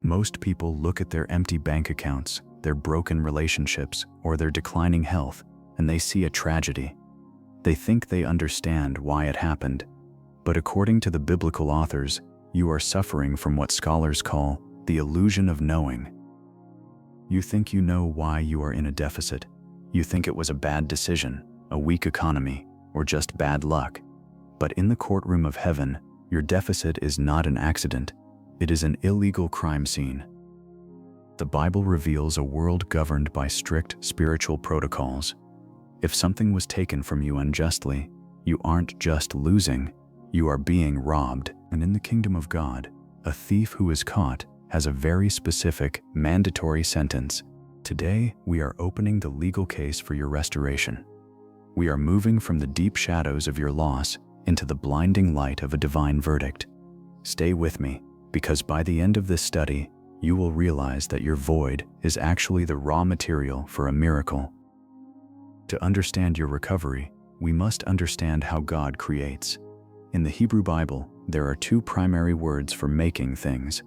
Most people look at their empty bank accounts, their broken relationships, or their declining health, and they see a tragedy. They think they understand why it happened, but according to the biblical authors, you are suffering from what scholars call the illusion of knowing. You think you know why you are in a deficit. You think it was a bad decision, a weak economy, or just bad luck. But in the courtroom of heaven, your deficit is not an accident. It is an illegal crime scene. The Bible reveals a world governed by strict spiritual protocols. If something was taken from you unjustly, you aren't just losing, you are being robbed. And in the kingdom of God, a thief who is caught has a very specific, mandatory sentence. Today, we are opening the legal case for your restoration. We are moving from the deep shadows of your loss into the blinding light of a divine verdict. Stay with me, because by the end of this study, you will realize that your void is actually the raw material for a miracle. To understand your recovery, we must understand how God creates. In the Hebrew Bible, there are two primary words for making things: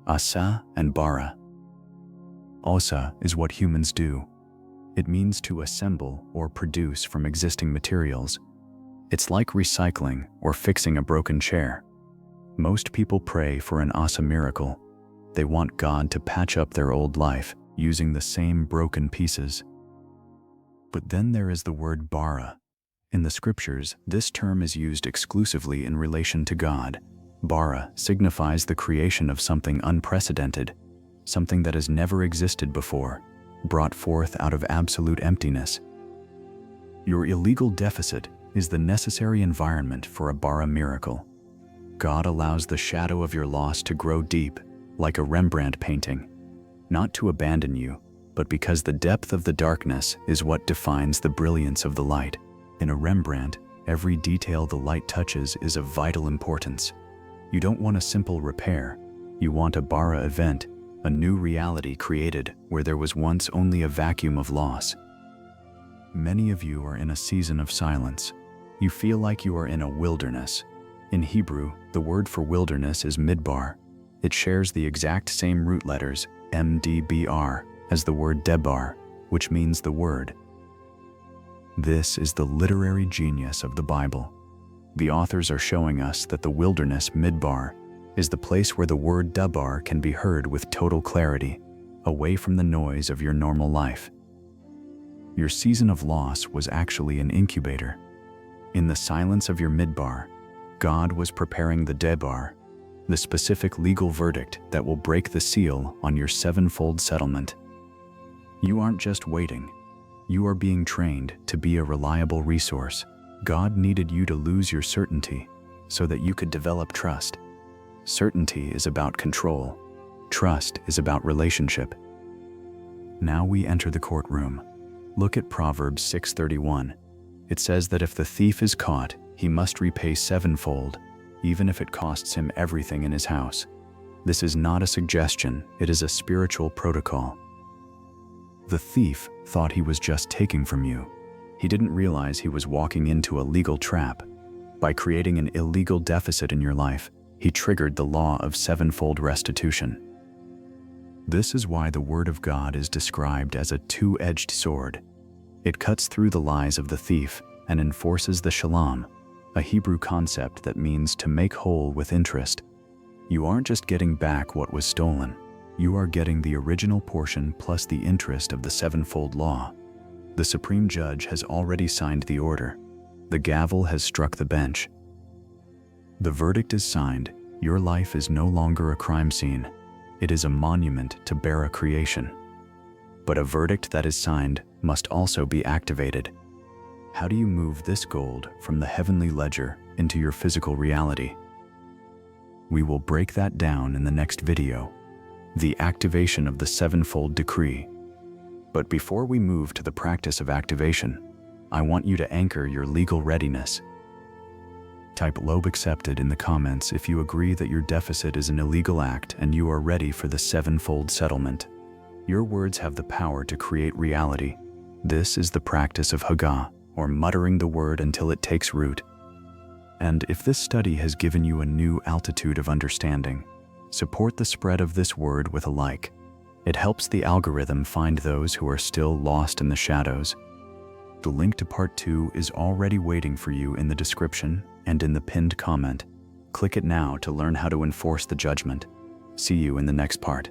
asa and bara. Asa is what humans do. It means to assemble or produce from existing materials. It's like recycling or fixing a broken chair. Most people pray for an asa miracle. They want God to patch up their old life using the same broken pieces. But then there is the word bara. In the scriptures, this term is used exclusively in relation to God. Bara signifies the creation of something unprecedented, something that has never existed before, brought forth out of absolute emptiness. Your illegal deficit is the necessary environment for a bara miracle. God allows the shadow of your loss to grow deep, like a Rembrandt painting, not to abandon you, but because the depth of the darkness is what defines the brilliance of the light. In a Rembrandt, every detail the light touches is of vital importance. You don't want a simple repair. You want a bara event, a new reality created where there was once only a vacuum of loss. Many of you are in a season of silence. You feel like you are in a wilderness. In Hebrew, the word for wilderness is midbar. It shares the exact same root letters, MDBR, as the word debar, which means the word. This is the literary genius of the Bible. The authors are showing us that the wilderness midbar is the place where the word dabar can be heard with total clarity, away from the noise of your normal life. Your season of loss was actually an incubator. In the silence of your midbar, God was preparing the debar, the specific legal verdict that will break the seal on your sevenfold settlement. You aren't just waiting. You are being trained to be a reliable resource. God needed you to lose your certainty so that you could develop trust. Certainty is about control. Trust is about relationship. Now we enter the courtroom. Look at Proverbs 6:31. It says that if the thief is caught, he must repay sevenfold, even if it costs him everything in his house. This is not a suggestion, it is a spiritual protocol. The thief thought he was just taking from you. He didn't realize he was walking into a legal trap. By creating an illegal deficit in your life, he triggered the law of sevenfold restitution. This is why the Word of God is described as a two-edged sword. It cuts through the lies of the thief and enforces the shalom, a Hebrew concept that means to make whole with interest. You aren't just getting back what was stolen. You are getting the original portion plus the interest of the sevenfold law. The Supreme Judge has already signed the order. The gavel has struck the bench. The verdict is signed. Your life is no longer a crime scene. It is a monument to Bara creation. But a verdict that is signed must also be activated. How do you move this gold from the heavenly ledger into your physical reality? We will break that down in the next video. The activation of the sevenfold decree. But before we move to the practice of activation, I want you to anchor your legal readiness. Type "Lobe accepted" in the comments if you agree that your deficit is an illegal act and you are ready for the sevenfold settlement. Your words have the power to create reality. This is the practice of Haggah, or muttering the word until it takes root. And if this study has given you a new altitude of understanding, Support the spread of this word with a like. It helps the algorithm find those who are still lost in the shadows. The link to part 2 is already waiting for you in the description and in the pinned comment. Click it now to learn how to enforce the judgment. See you in the next part.